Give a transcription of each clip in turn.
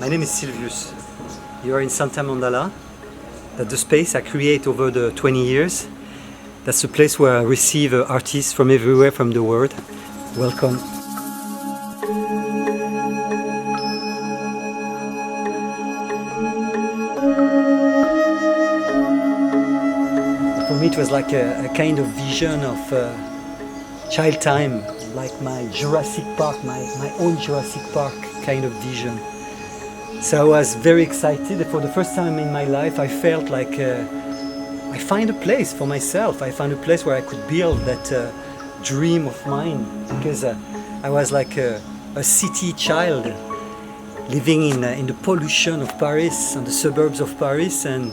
My name is Silvius. You are in Santa Mandala. That's the space I create over the 20 years. That's the place where I receive artists from everywhere from the world. Welcome. For me it was like a kind of vision of child time, like my Jurassic Park, my own Jurassic Park kind of vision. So I was very excited. For the first time in my life I felt like I find a place for myself. I found a place where I could build that dream of mine, because I was like a city child living in the pollution of Paris, and the suburbs of Paris, and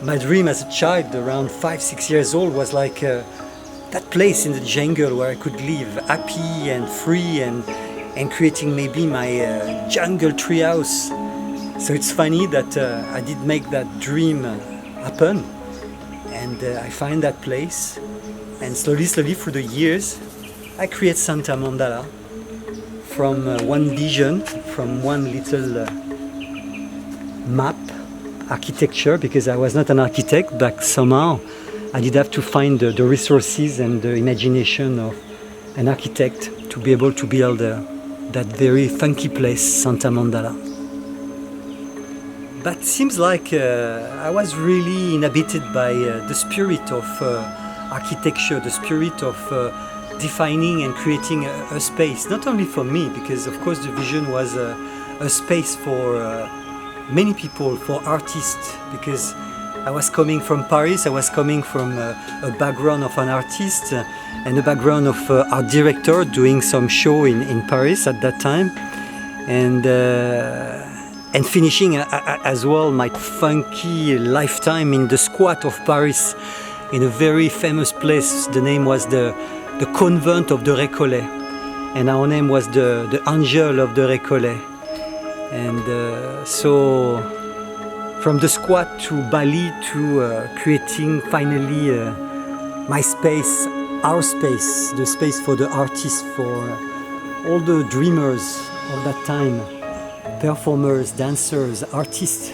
my dream as a child around 5-6 years old was like that place in the jungle where I could live happy and free and creating maybe my jungle treehouse. So it's funny that I did make that dream happen, and I find that place, and slowly through the years I create Santa Mandala from one vision, from one little map, architecture, because I was not an architect, but somehow I did have to find the resources and the imagination of an architect to be able to build that very funky place, Santa Mandala. But it seems like I was really inhabited by the spirit of architecture, the spirit of defining and creating a space, not only for me, because of course the vision was a space for many people, for artists, because I was coming from Paris, I was coming from a background of an artist and a background of art director doing some show in Paris at that time, and finishing as well my funky lifetime in the squat of Paris, in a very famous place. The name was the Convent of the Récollet, and our name was the Angel of the Récollet. And so from the squat to Bali to creating finally my space, our space, the space for the artists, for all the dreamers of that time, performers, dancers, artists.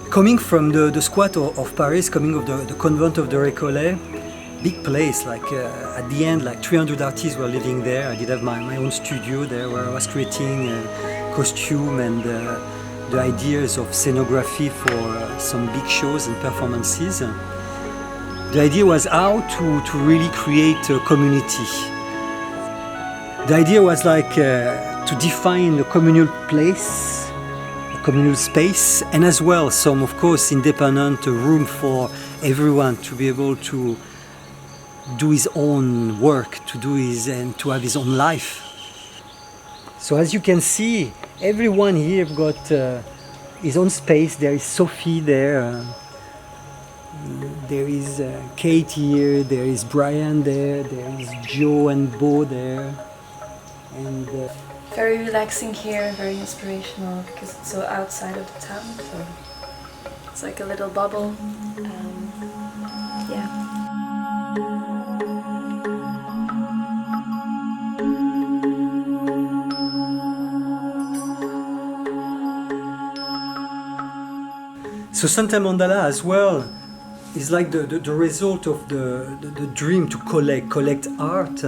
Coming from the squat of Paris, coming of the Convent of the Récollet, big place, like at the end like 300 artists were living there. I did have my own studio there where I was creating costume and the ideas of scenography for some big shows and performances. The idea was how to really create a community. The idea was like to define a communal place, a communal space, and as well some, of course, independent room for everyone to be able to do his own work, and to have his own life. So as you can see, everyone here got his own space. There is Sophie there, there is Kate here, there is Brian there is Joe and Bo there, and very relaxing here, very inspirational because it's so outside of the town. So it's like a little bubble. Yeah. So Santa Mandala as well is like the result of the dream to collect art.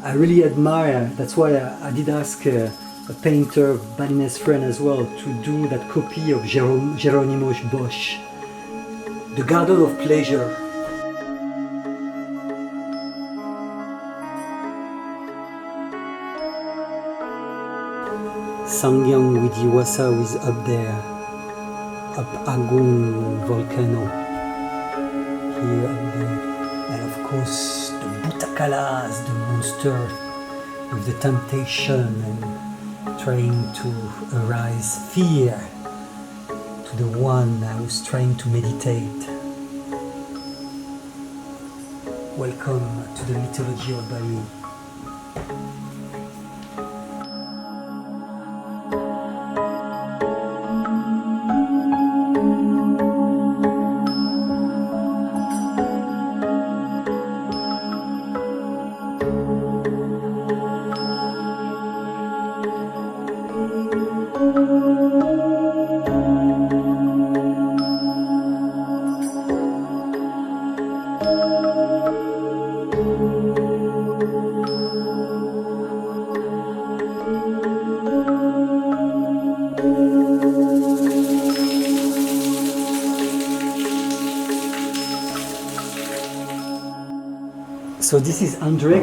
I really admire, that's why I did ask a painter, Balinese friend as well, to do that copy of Geronimo Bosch, The Garden of Pleasure. Sangyang Widiwasa is up there, up Agung volcano, here up there, and of course the Butakalas, the monster with the temptation and trying to arise fear to the one who's trying to meditate. Welcome to the mythology of Bali. So this is Andre,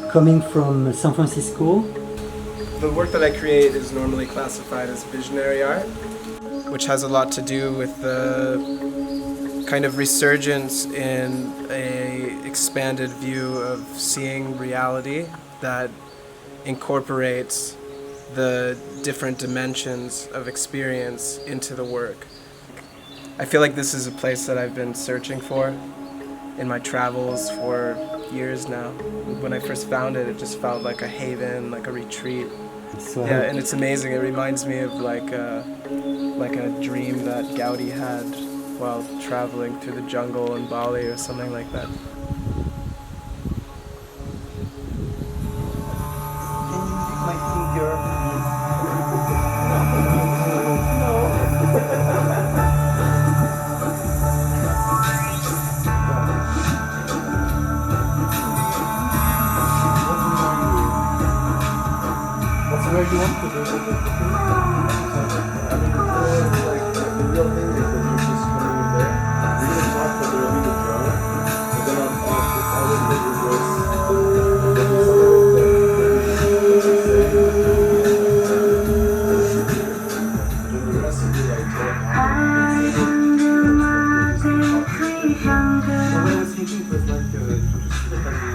coming from San Francisco. The work that I create is normally classified as visionary art, which has a lot to do with the kind of resurgence in a expanded view of seeing reality that incorporates the different dimensions of experience into the work. I feel like this is a place that I've been searching for in my travels for years now. When I first found it, it just felt like a haven, like a retreat. So Yeah, and it's amazing. It reminds me of like a dream that Gaudi had while traveling through the jungle in Bali or something like that. Can you use my finger, What's where you want to do it? The real thing is that you're just coming in there. You're gonna talk, but there will be the drone. But then I will get your voice. And then there's something and then the rest of you like telepathy. So what I was thinking was like, to just feel like